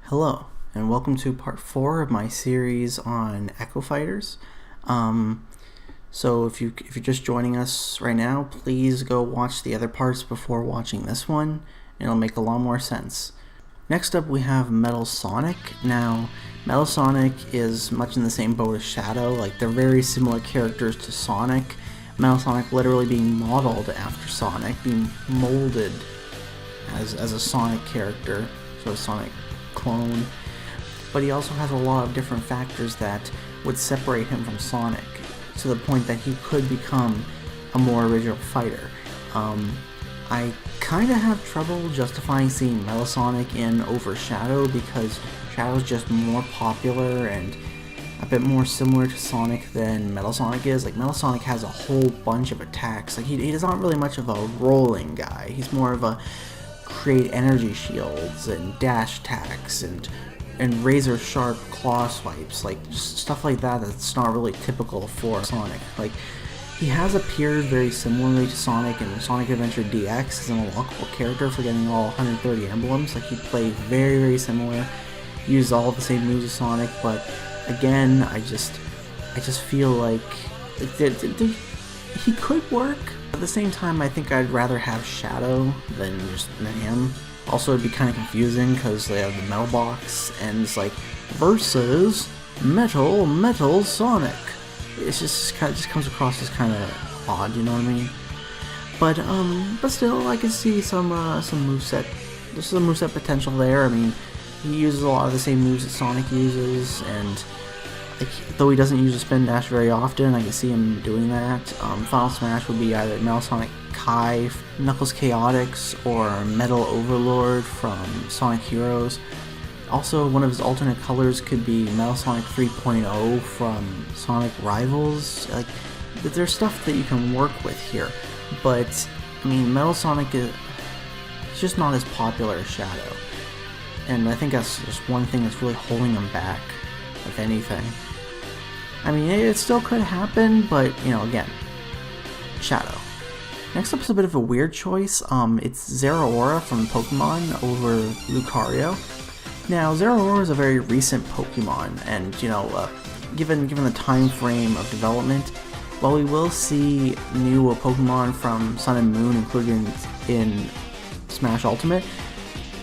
Hello, and welcome to part 4 of my series on Echo Fighters. So if you're just joining us right now, please go watch the other parts before watching this one, and it'll make a lot more sense. Next up we have Metal Sonic. Now, Metal Sonic is much in the same boat as Shadow. Like, they're very similar characters to Sonic. Metal Sonic literally being modeled after Sonic, being molded as a Sonic character, so a Sonic clone, but he also has a lot of different factors that would separate him from Sonic, to the point that he could become a more original fighter. I kind of have trouble justifying seeing Metal Sonic in over Shadow, because Shadow's just more popular and a bit more similar to Sonic than Metal Sonic is. Like, Metal Sonic has a whole bunch of attacks. Like, he's not really much of a rolling guy. He's more of a create energy shields and dash attacks and razor sharp claw swipes, like just stuff like that that's not really typical for Sonic. Like, he has appeared very similarly to Sonic in Sonic Adventure DX as an unlockable character for getting all 130 emblems. Like, he played very, very similar, used all the same moves as Sonic, but again, I just feel like he could work. At the same time, I think I'd rather have Shadow than him. Also, it'd be kind of confusing because they have the metal box and it's like versus Metal Sonic. It's just comes across as kind of odd, you know what I mean? But still, I can see some moveset. There's some moveset potential there. I mean, he uses a lot of the same moves that Sonic uses, and though he doesn't use a spin dash very often, I can see him doing that. Final Smash would be either Metal Sonic Kai, Knuckles Chaotix, or Metal Overlord from Sonic Heroes. Also, one of his alternate colors could be Metal Sonic 3.0 from Sonic Rivals. Like, there's stuff that you can work with here, but I mean, Metal Sonic is just not as popular as Shadow, and I think that's just one thing that's really holding him back, if anything. I mean, it still could happen, but, you know, again, Shadow. Next up is a bit of a weird choice. It's Zeraora from Pokemon over Lucario. Now, Zeraora is a very recent Pokemon, and, you know, given the time frame of development, while we will see new Pokemon from Sun and Moon included in Smash Ultimate,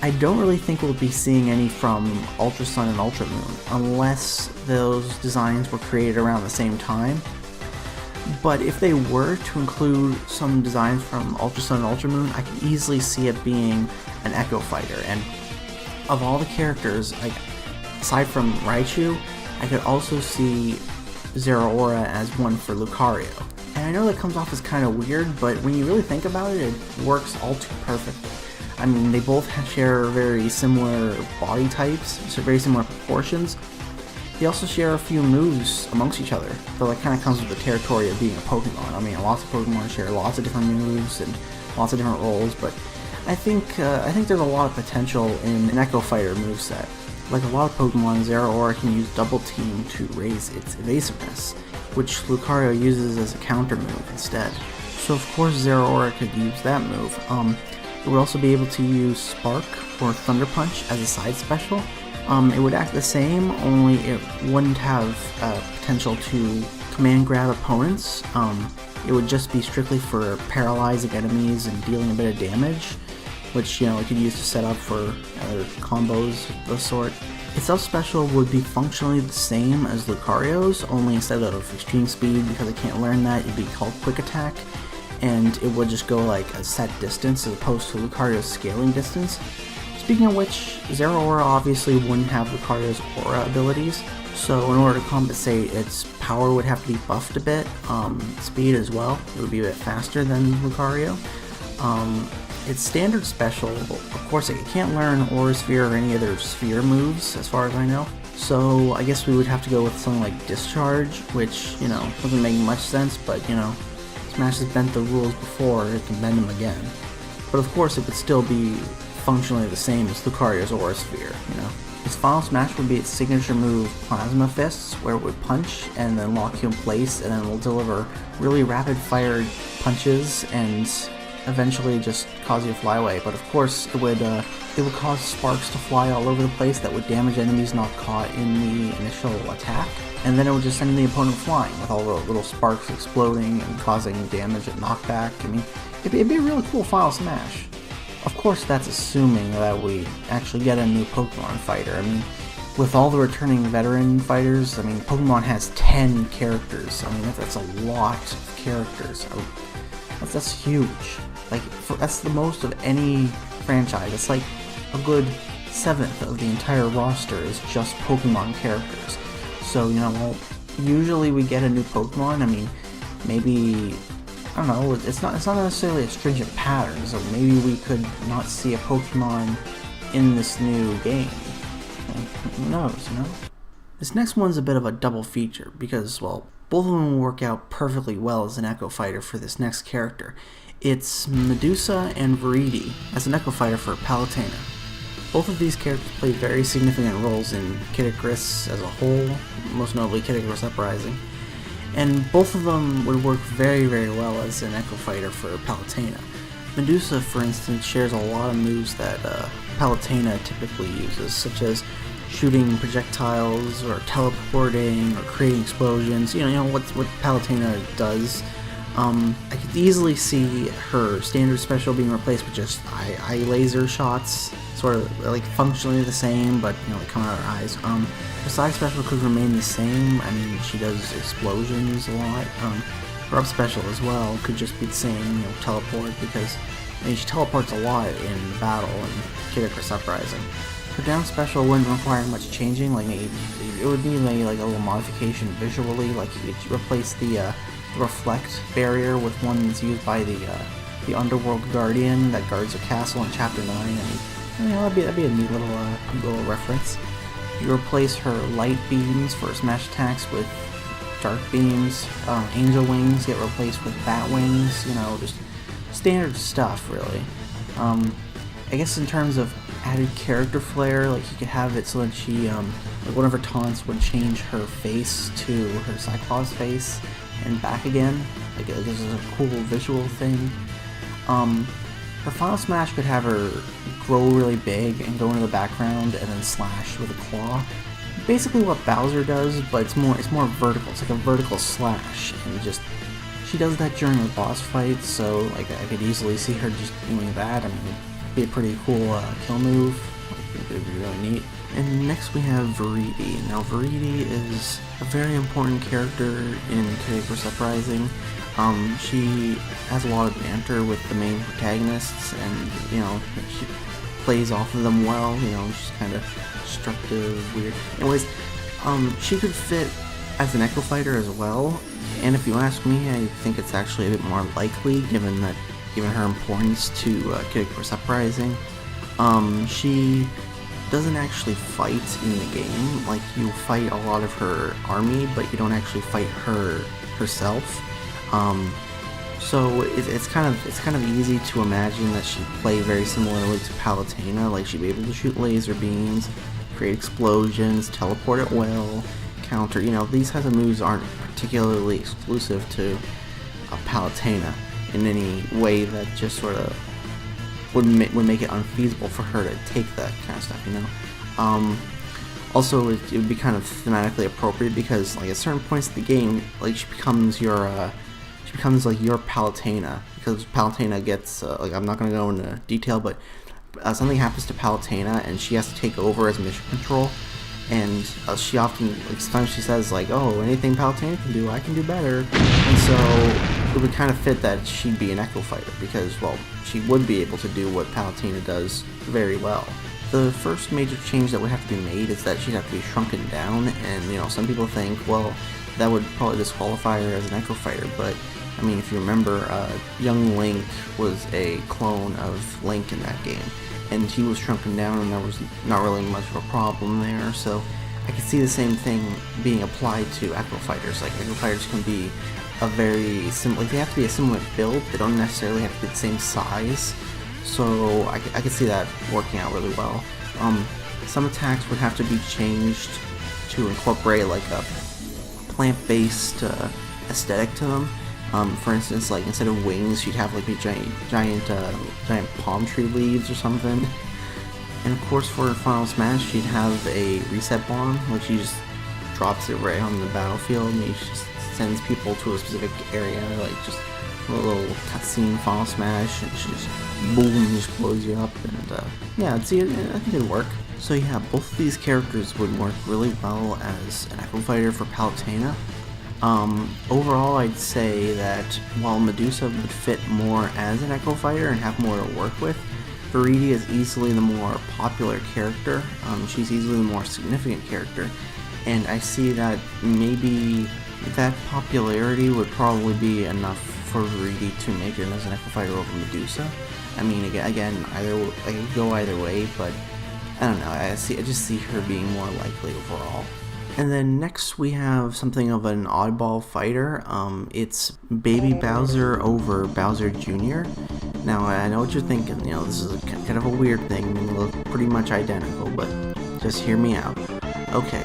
I don't really think we'll be seeing any from Ultra Sun and Ultra Moon, unless those designs were created around the same time. But if they were to include some designs from Ultra Sun and Ultra Moon, I could easily see it being an Echo Fighter. And of all the characters, like, aside from Raichu, I could also see Zeraora as one for Lucario. And I know that comes off as kind of weird, but when you really think about it, it works all too perfectly. I mean, they both share very similar body types, so very similar proportions. They also share a few moves amongst each other, though that kind of comes with the territory of being a Pokemon. I mean, lots of Pokemon share lots of different moves and lots of different roles, but I think there's a lot of potential in an Echo Fighter moveset. Like a lot of Pokemon, Zeraora can use Double Team to raise its evasiveness, which Lucario uses as a counter move instead. So of course Zeraora could use that move. It would also be able to use Spark or Thunder Punch as a side special. It would act the same, only it wouldn't have potential to command grab opponents. It would just be strictly for paralyzing enemies and dealing a bit of damage, which, you know, it could use to set up for other combos of the sort. Its sub-special would be functionally the same as Lucario's, only instead of Extreme Speed, because it can't learn that, it'd be called Quick Attack, and it would just go like a set distance as opposed to Lucario's scaling distance. Speaking of which, Zeraora obviously wouldn't have Lucario's aura abilities, so in order to compensate, its power would have to be buffed a bit, speed as well. It would be a bit faster than Lucario. Its standard special, of course, it can't learn Aura Sphere or any other sphere moves, as far as I know, so I guess we would have to go with something like Discharge, which, you know, doesn't make much sense, but, you know, Smash has bent the rules before, it can bend them again. But of course, it would still be functionally the same as Lucario's Aura Sphere, you know. Its final smash would be its signature move, Plasma Fists, where it would punch and then lock you in place, and then it will deliver really rapid-fired punches and eventually just cause you to fly away. But of course, it would it would cause sparks to fly all over the place that would damage enemies not caught in the initial attack. And then it would just send the opponent flying with all the little sparks exploding and causing damage and knockback. I mean, it'd be a really cool Final Smash. Of course, that's assuming that we actually get a new Pokemon fighter. I mean, with all the returning veteran fighters, I mean, Pokemon has 10 characters. I mean, that's a lot of characters. That's huge. Like, that's the most of any franchise. It's like a good 1/7 of the entire roster is just Pokemon characters. So, you know, well, usually we get a new Pokemon. I mean, maybe, I don't know, it's not necessarily a stringent pattern, so maybe we could not see a Pokemon in this new game. Who knows, you know? This next one's a bit of a double feature because, well, both of them will work out perfectly well as an Echo Fighter for this next character. It's Medusa and Viridi as an Echo Fighter for Palutena. Both of these characters play very significant roles in Kid Icarus as a whole, most notably Kid Icarus Uprising, and both of them would work very, very well as an Echo Fighter for Palutena. Medusa, for instance, shares a lot of moves that Palutena typically uses, such as shooting projectiles, or teleporting, or creating explosions. You know what Palutena does. I could easily see her standard special being replaced with just eye laser shots, sort of like functionally the same, but you know, they come out of her eyes. Her side special could remain the same. I mean, she does explosions a lot. Her up special as well could just be the same, you know, teleport, because I mean, she teleports a lot in the battle in Kid Icarus Uprising. Her down special wouldn't require much changing. Like, maybe it would need maybe like a little modification visually. Like, you could replace the reflect barrier with one that's used by the Underworld Guardian that guards a castle in Chapter 9. And you know, that'd be a neat little reference. You replace her light beams for smash attacks with dark beams. Angel wings get replaced with bat wings. You know, just standard stuff, really. I guess in terms of added character flair, like, you could have it so that she, like, one of her taunts would change her face to her Cyclops face and back again. Like, this is a cool visual thing. Her Final Smash could have her grow really big and go into the background and then slash with a claw. Basically what Bowser does, but it's more vertical. It's like a vertical slash, and just she does that during the boss fight. So like, I could easily see her just doing that. I mean, it'd be a pretty cool kill move. Like, it'd be really neat. And next we have Viridi. Now Viridi is a very important character in Kid Icarus Uprising. She has a lot of banter with the main protagonists, and you know, she plays off of them well. You know, she's kind of destructive, weird. Anyways, she could fit as an Echo Fighter as well. And if you ask me, I think it's actually a bit more likely, given her importance to Kid Icarus Uprising. She doesn't actually fight in the game. Like, you fight a lot of her army, but you don't actually fight her herself. So it's kind of easy to imagine that she'd play very similarly to Palutena. Like, she'd be able to shoot laser beams, create explosions, teleport at will, counter. You know, these types of moves aren't particularly exclusive to Palutena in any way that just sort of would make it unfeasible for her to take that kind of stuff, you know. Also, it would be kind of thematically appropriate because, like, at certain points in the game, like, she becomes like your Palutena, because Palutena gets like, I'm not gonna go into detail, but something happens to Palutena and she has to take over as mission control. And she often, like, sometimes she says, like, oh, anything Palutena can do, I can do better. And so it would kind of fit that she'd be an Echo Fighter, because, well, she would be able to do what Palutena does very well. The first major change that would have to be made is that she'd have to be shrunken down, and, you know, some people think, well, that would probably disqualify her as an Echo Fighter, but, I mean, if you remember, young Link was a clone of Link in that game, and he was shrunken down, and there was not really much of a problem there. So I could see the same thing being applied to Echo Fighters. Like, Echo Fighters can be a very similar, like, they have to be a similar build, they don't necessarily have to be the same size. So I could see that working out really well. Some attacks would have to be changed to incorporate, like, a plant-based aesthetic to them. For instance, like, instead of wings, you'd have, like, giant palm tree leaves or something. And of course for Final Smash, you'd have a reset bomb, which he just drops it right on the battlefield, and he just sends people to a specific area, like just a little cutscene Final Smash, and just boom, just blows you up, and yeah, I think it'd work. So yeah, both of these characters would work really well as an Echo Fighter for Palutena. Overall, I'd say that while Medusa would fit more as an Echo Fighter and have more to work with, Viridi is easily the more popular character. She's easily the more significant character, and I see that maybe that popularity would probably be enough for Viridi to make it as an Echo Fighter over Medusa. I mean, again, I could go either way, but I don't know. I just see her being more likely overall. And then next we have something of an oddball fighter. It's Baby Bowser over Bowser Jr. Now I know what you're thinking, this is kind of a weird thing, they look pretty much identical, but just hear me out. Okay,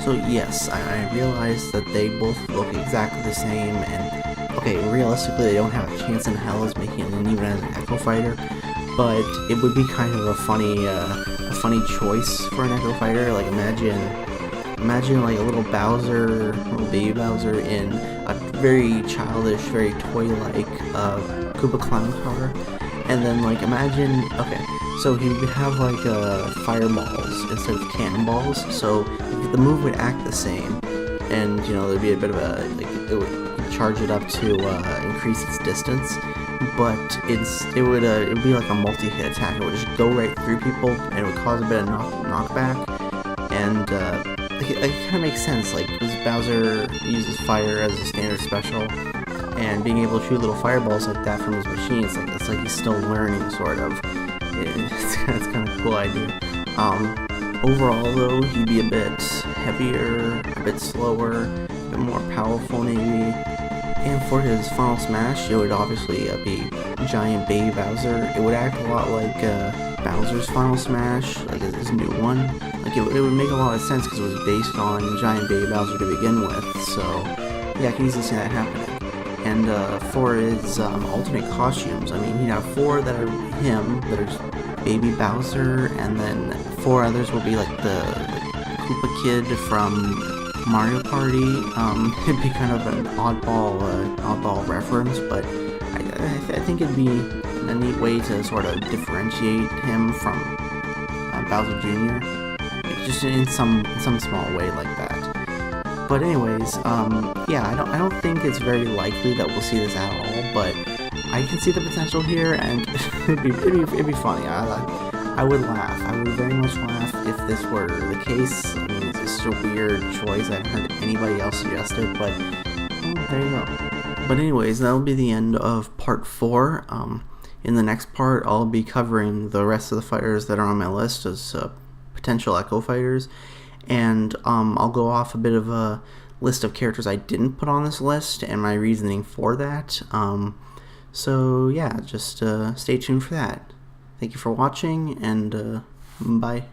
so yes, I realize that they both look exactly the same, and okay, realistically they don't have a chance in hell as making it even as an Echo Fighter, but it would be kind of a funny choice for an Echo Fighter. Like imagine like a little baby Bowser in a very childish, very toy-like Koopa Clown car, and then like imagine, okay, so he would have like fireballs instead of cannonballs, so the move would act the same, and there'd be a bit of it would charge it up to increase its distance, but it would be like a multi-hit attack. It would just go right through people, and it would cause a bit of knockback, and it kind of makes sense, like, because Bowser uses fire as a standard special, and being able to shoot little fireballs like that from his machine, it's like he's still learning, sort of. It's kind of a cool idea. Overall, though, he'd be a bit heavier, a bit slower, a bit more powerful, maybe. And for his Final Smash, it would obviously be Giant Baby Bowser. It would act a lot like Bowser's Final Smash, like his new one. Like it would make a lot of sense because it was based on Giant Baby Bowser to begin with. So yeah, I can easily see that happening. And for his alternate costumes, I mean, he'd have 4 that are him, that are just Baby Bowser, and then 4 others will be like the Koopa Kid from Mario Party. It'd be kind of an oddball reference, but I think it'd be a neat way to sort of differentiate him from Bowser Jr. Just in some small way like that. But anyways, yeah, I don't think it's very likely that we'll see this at all, but I can see the potential here, and it'd be funny. I would laugh. I would very much laugh if this were the case. I mean, it's just a weird choice. I haven't heard anybody else suggest it, but there you go. But anyways, that'll be the end of part 4. In the next part, I'll be covering the rest of the fighters that are on my list as potential Echo Fighters, and I'll go off a bit of a list of characters I didn't put on this list and my reasoning for that. So yeah, just stay tuned for that. Thank you for watching, and bye.